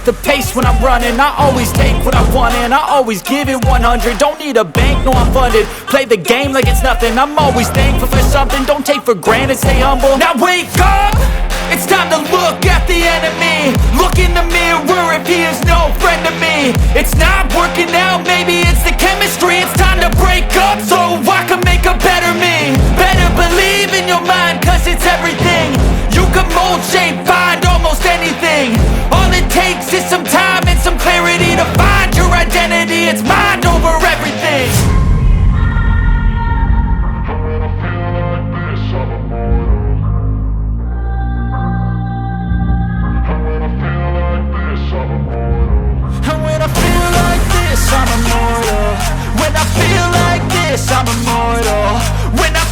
the pace when I'm running. I always take what I want and I always give it 100. Don't need a bank, no I'm funded. Play the game like it's nothing. I'm always thankful for something. Don't take for granted, stay humble. Now wake up! It's time to look at the enemy. Look in the mirror if he is no friend to me. It's not working out, maybe it's the chemistry. It's time to break up so I can make a better me. Better believe in your mind, cause it's everything. You can mold, shape, find almost anything. All it takes is some time and some clarity to find your identity. It's mind over everything. And when I feel like this, I'm immortal. When I feel like this, I'm immortal. When I